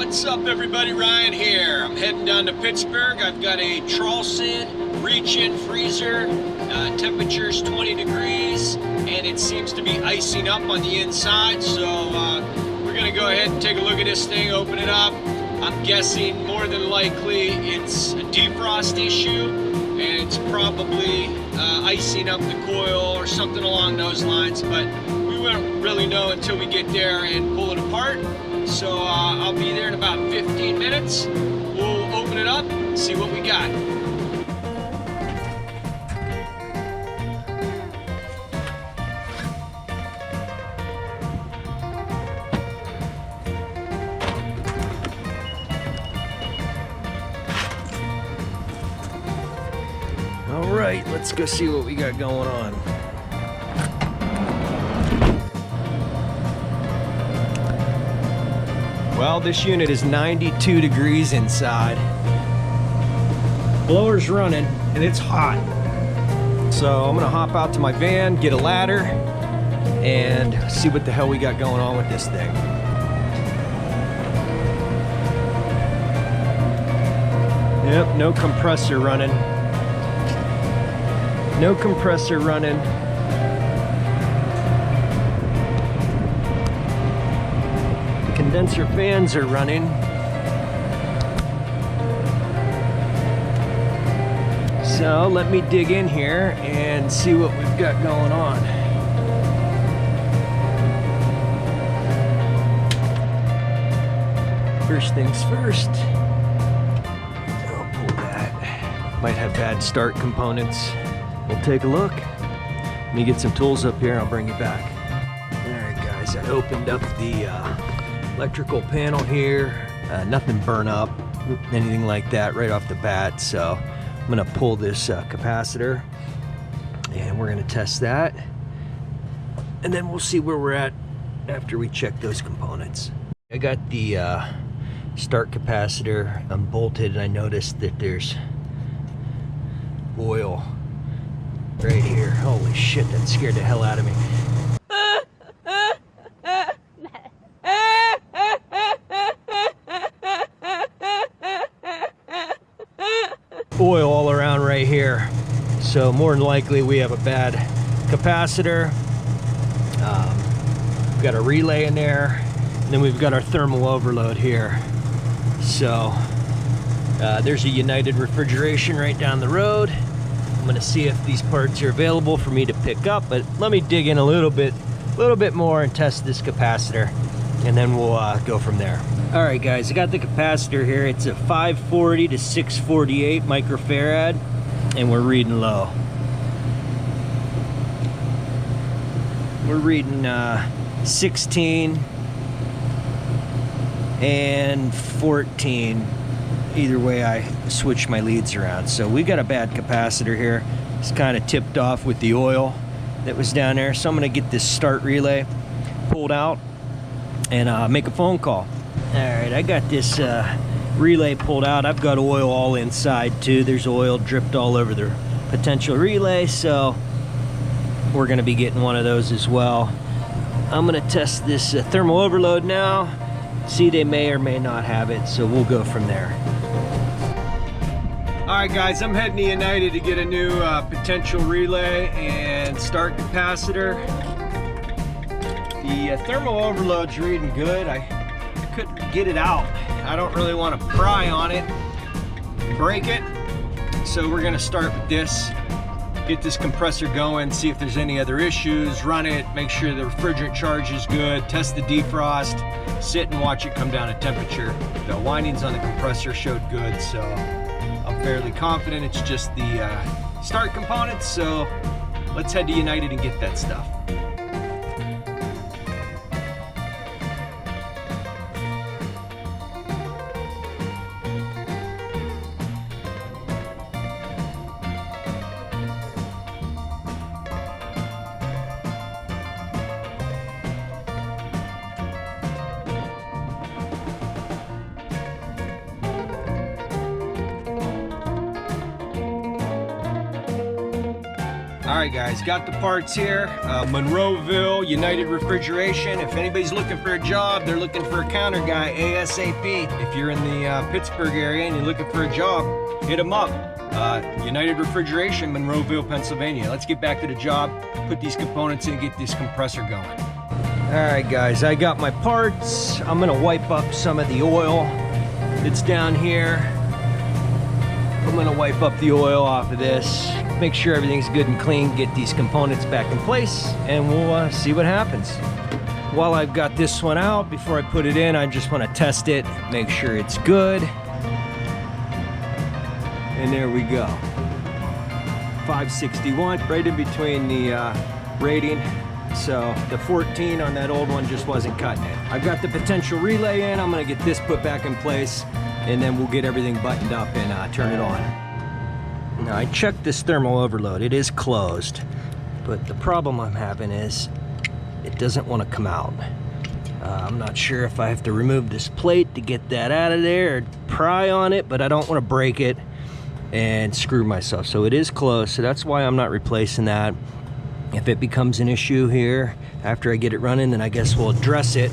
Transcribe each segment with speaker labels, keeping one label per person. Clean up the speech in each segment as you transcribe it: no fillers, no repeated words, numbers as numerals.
Speaker 1: What's up everybody, Ryan here. I'm heading down to Pittsburgh. I've got a Traulsen reach-in freezer. Temperature's 20 degrees and it seems to be icing up on the inside. So we're gonna go ahead and take a look at this thing, open it up. I'm guessing more than likely it's a defrost issue and it's probably icing up the coil or something along those lines, but we won't really know until we get there and pull it apart. So I'll be there in about 15 minutes. We'll open it up and see what we got. All right, let's go see what we got going on. Well, this unit is 92 degrees inside. Blower's running and it's hot. So I'm gonna hop out to my van, get a ladder, and see what the hell we got going on with this thing. Yep, no compressor running. No compressor running. Condenser fans are running. So let me dig in here and see what we've got going on. First things first, I'll pull that. Might have bad start components. We'll take a look. Let me get some tools up here, I'll bring you back. All right guys, I opened up the electrical panel here. Nothing burn up, anything like that right off the bat. So I'm gonna pull this capacitor and we're gonna test that. And then we'll see where we're at after we check those components. I got the start capacitor unbolted and I noticed that there's oil right here. Holy shit, that scared the hell out of me. Oil all around right here, so more than likely we have a bad capacitor. We've got a relay in there, and then we've got our thermal overload here. So there's a United refrigeration right down the road. I'm gonna see if these parts are available for me to pick up, but let me dig in a little bit more and test this capacitor, and then we'll go from there. All right guys, I got the capacitor here. It's a 540 to 648 microfarad, and we're reading low. We're reading 16 and 14. Either way I switch my leads around. So we got a bad capacitor here. It's kind of tipped off with the oil that was down there. So I'm gonna get this start relay pulled out and make a phone call. All right, I got this relay pulled out. I've got oil all inside too. There's oil dripped all over the potential relay, so we're gonna be getting one of those as well. I'm gonna test this thermal overload now. See, they may or may not have it, so we'll go from there. All right guys, I'm heading to United to get a new potential relay and start capacitor. The thermal overload's reading good. I couldn't get it out. I don't really want to pry on it, break it. So we're gonna start with this, get this compressor going, see if there's any other issues, run it, make sure the refrigerant charge is good, test the defrost, sit and watch it come down in temperature. The windings on the compressor showed good, so I'm fairly confident it's just the start components. So let's head to United and get that stuff. All right, guys, got the parts here. Monroeville, United Refrigeration. If anybody's looking for a job, they're looking for a counter guy ASAP. If you're in the Pittsburgh area and you're looking for a job, hit them up. United Refrigeration, Monroeville, Pennsylvania. Let's get back to the job, put these components in, and get this compressor going. All right, guys, I got my parts. I'm gonna wipe up some of the oil that's down here. I'm gonna wipe up the oil off of this, make sure everything's good and clean, get these components back in place, and we'll see what happens. While I've got this one out, before I put it in, I just wanna test it, make sure it's good. And there we go. 561, right in between the rating. So the 14 on that old one just wasn't cutting it. I've got the potential relay in. I'm gonna get this put back in place, and then we'll get everything buttoned up and turn it on. Now I checked this thermal overload. It is closed, but the problem I'm having is it doesn't want to come out. I'm not sure if I have to remove this plate to get that out of there or pry on it, but I don't want to break it and screw myself. So it is closed, so that's why I'm not replacing that. If it becomes an issue here after I get it running, then I guess we'll address it.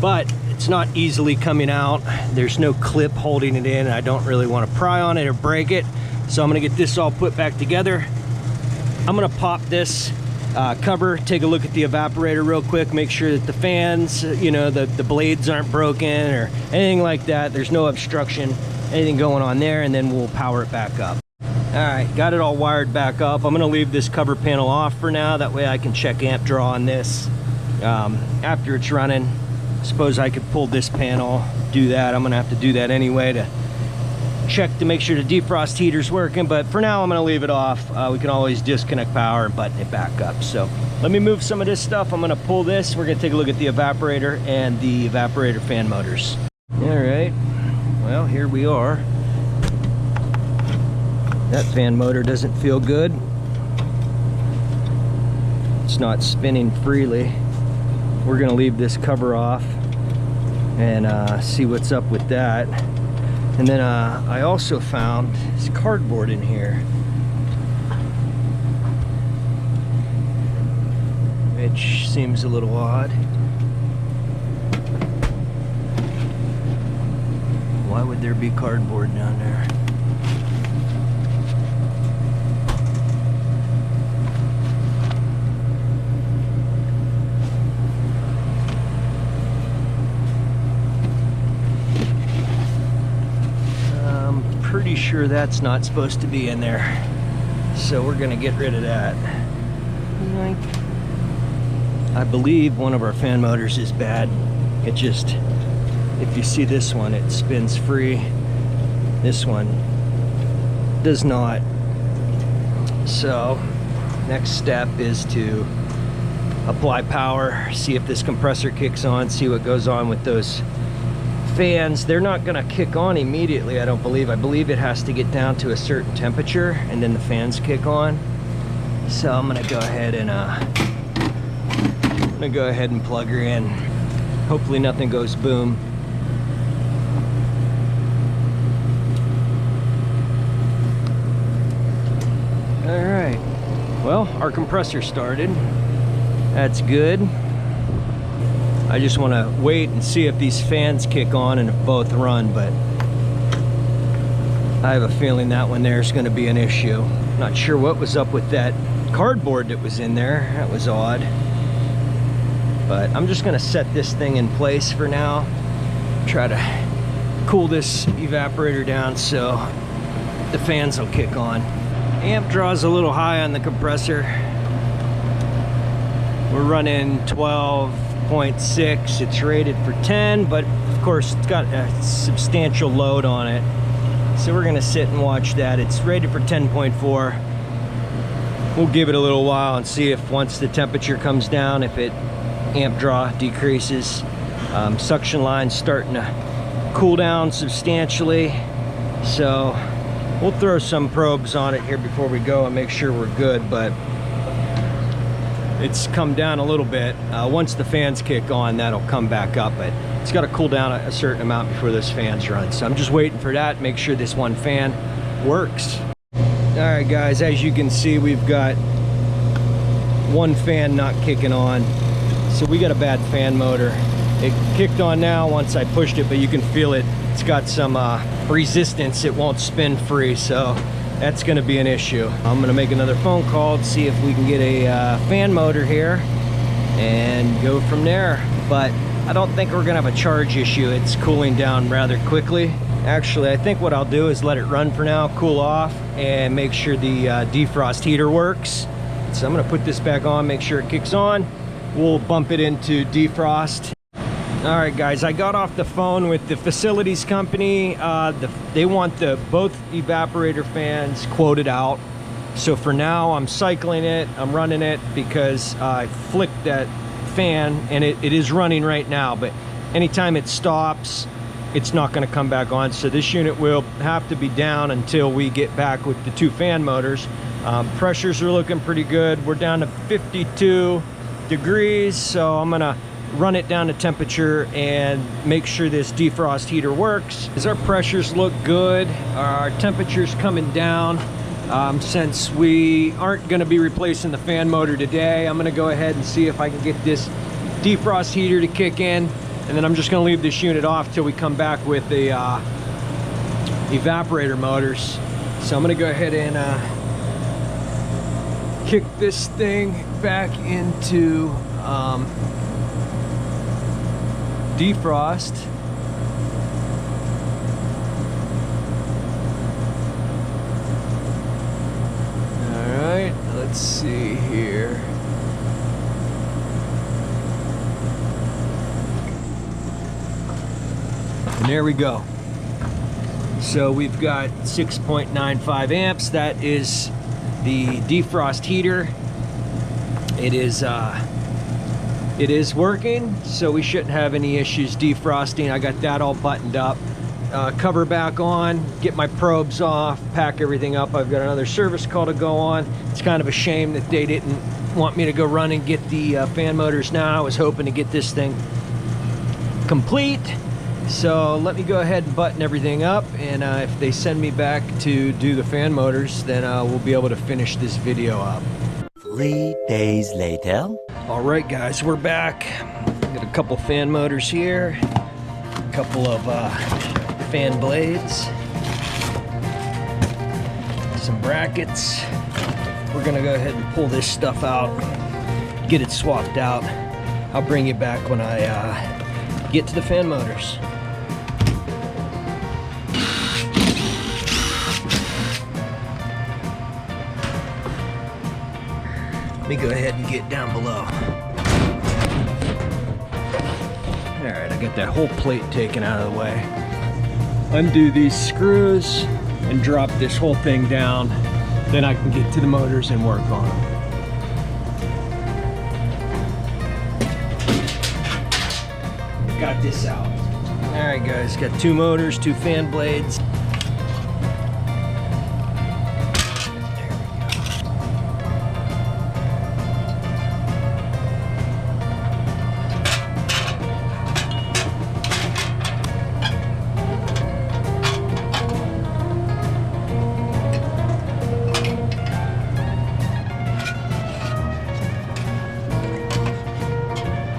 Speaker 1: But it's not easily coming out. There's no clip holding it in, and I don't really want to pry on it or break it. So I'm gonna get this all put back together. I'm gonna pop this cover, take a look at the evaporator real quick, make sure that the fans, you know, the blades aren't broken or anything like that. There's no obstruction, anything going on there, and then we'll power it back up. All right, got it all wired back up. I'm gonna leave this cover panel off for now. That way I can check amp draw on this after it's running. Suppose I could pull this panel, do that. I'm gonna have to do that anyway to check to make sure the defrost heater's working, but for now I'm gonna leave it off. We can always disconnect power and button it back up. So let me move some of this stuff. I'm gonna pull this. We're gonna take a look at the evaporator and the evaporator fan motors. All right, well, here we are. That fan motor doesn't feel good. It's not spinning freely. We're gonna leave this cover off and see what's up with that. And then I also found this cardboard in here, which seems a little odd. Why would there be cardboard down there? Pretty sure that's not supposed to be in there, so we're gonna get rid of that. I believe one of our fan motors is bad. It just, if you see this one, it spins free. This one does not. So next step is to apply power, see if this compressor kicks on, see what goes on with those fans. They're not gonna kick on immediately, I don't believe. I believe it has to get down to a certain temperature and then the fans kick on. So I'm gonna go ahead and plug her in. Hopefully nothing goes boom. All right, well, our compressor started. That's good. I just want to wait and see if these fans kick on and if both run, but I have a feeling that one there is going to be an issue. Not sure what was up with that cardboard that was in there. That was odd. But I'm just going to set this thing in place for now. Try to cool this evaporator down so the fans will kick on. Amp draws a little high on the compressor. We're running 12.6. It's rated for 10, but of course it's got a substantial load on it, so we're gonna sit and watch that. It's rated for 10.4. We'll give it a little while and see if once the temperature comes down, if it amp draw decreases. Suction line's starting to cool down substantially, so we'll throw some probes on it here before we go and make sure we're good. But it's come down a little bit. Once the fans kick on, that'll come back up, but it's got to cool down a certain amount before those fans run. So I'm just waiting for that, make sure this one fan works. All right, guys, as you can see, we've got one fan not kicking on. So we got a bad fan motor. It kicked on now once I pushed it, but you can feel it. It's got some resistance. It won't spin free, so that's gonna be an issue. I'm gonna make another phone call to see if we can get a fan motor here and go from there. But I don't think we're gonna have a charge issue. It's cooling down rather quickly. Actually, I think what I'll do is let it run for now, cool off, and make sure the defrost heater works. So I'm gonna put this back on, make sure it kicks on. We'll bump it into defrost. All right, guys, I got off the phone with the facilities company. They want both evaporator fans quoted out. So for now, I'm cycling it, I'm running it because I flicked that fan and it is running right now, but anytime it stops, it's not gonna come back on. So this unit will have to be down until we get back with the 2 fan motors. Pressures are looking pretty good. We're down to 52 degrees, so I'm gonna run it down to temperature and make sure this defrost heater works. As our pressures look good, our temperature's coming down. Since we aren't gonna be replacing the fan motor today, I'm gonna go ahead and see if I can get this defrost heater to kick in, and then I'm just gonna leave this unit off till we come back with the evaporator motors. So I'm gonna go ahead and kick this thing back into defrost. All right, let's see here. And there we go. So we've got 6.95 amps. That is the defrost heater. It is working, so we shouldn't have any issues defrosting. I got that all buttoned up. Cover back on, get my probes off, pack everything up. I've got another service call to go on. It's kind of a shame that they didn't want me to go run and get the fan motors now. I was hoping to get this thing complete. So let me go ahead and button everything up, and if they send me back to do the fan motors, then we'll be able to finish this video up.
Speaker 2: 3 days later.
Speaker 1: All right, guys, we're back. Got a couple fan motors here, a couple of fan blades, some brackets. We're gonna go ahead and pull this stuff out, get it swapped out. I'll bring you back when I get to the fan motors. Let me go ahead and get down below. All right, I got that whole plate taken out of the way. Undo these screws and drop this whole thing down. Then I can get to the motors and work on them. Got this out. All right, guys, got 2 motors, 2 fan blades.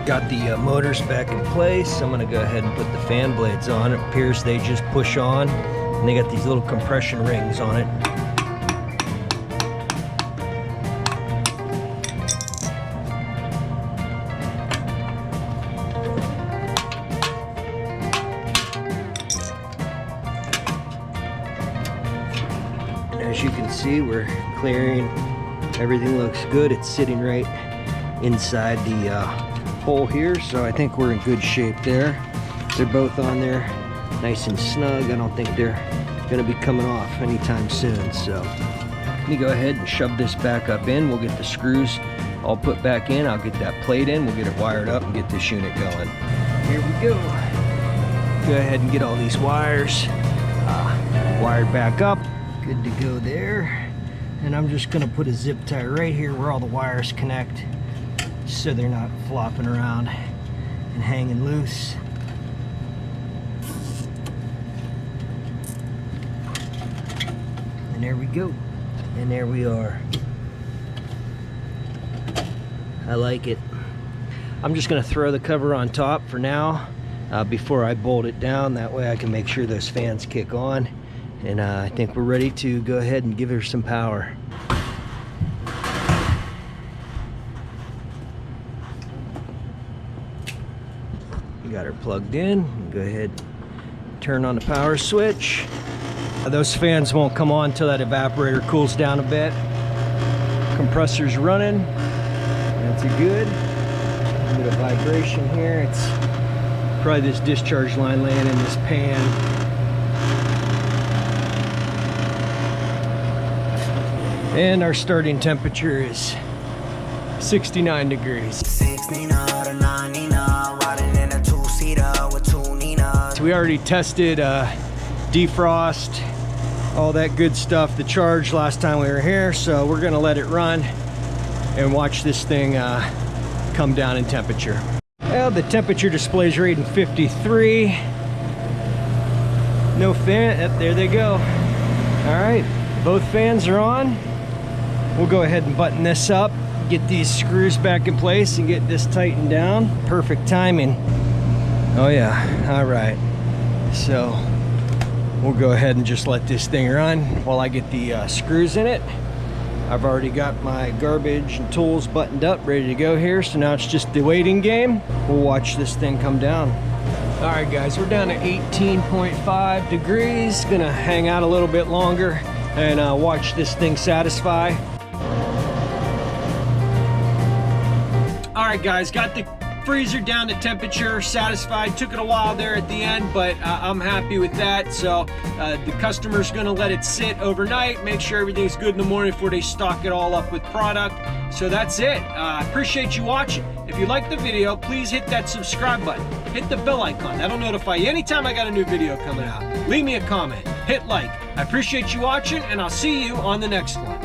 Speaker 1: Got the motors back in place. I'm gonna go ahead and put the fan blades on. It appears they just push on, and they got these little compression rings on it. And as you can see, we're clearing. Everything looks good. It's sitting right inside the hole here, so I think we're in good shape there. They're both on there nice and snug. I don't think they're gonna be coming off anytime soon, so let me go ahead and shove this back up in. We'll get the screws all put back in. I'll get that plate in, we'll get it wired up and get this unit going. Here we go. Go ahead and get all these wires wired back up. Good to go there. And I'm just gonna put a zip tie right here where all the wires connect, so they're not flopping around and hanging loose. And there we go. And there we are. I like it. I'm just gonna throw the cover on top for now before I bolt it down. That way I can make sure those fans kick on. And I think we're ready to go ahead and give her some power. We got her plugged in. Go ahead, turn on the power switch. Those fans won't come on until that evaporator cools down a bit. Compressor's running. That's a good. A bit of vibration here. It's probably this discharge line laying in this pan. And our starting temperature is 69 degrees. So we already tested defrost, all that good stuff, the charge last time we were here, so we're gonna let it run and watch this thing come down in temperature. Well, the temperature display's reading 53. No fan, there they go. All right, both fans are on. We'll go ahead and button this up, get these screws back in place and get this tightened down. Perfect timing. Oh yeah, all right. So we'll go ahead and just let this thing run while I get the screws in it. I've already got my garbage and tools buttoned up, ready to go here. So now it's just the waiting game. We'll watch this thing come down. All right, guys, we're down to 18.5 degrees. Gonna hang out a little bit longer and watch this thing satisfy. All right, guys, got the freezer down to temperature, satisfied. Took it a while there at the end, but I'm happy with that. So the customer's gonna let it sit overnight, make sure everything's good in the morning before they stock it all up with product. So that's it. Appreciate you watching. If you like the video, please hit that subscribe button. Hit the bell icon. That'll notify you anytime I got a new video coming out. Leave me a comment. Hit like. I appreciate you watching, and I'll see you on the next one.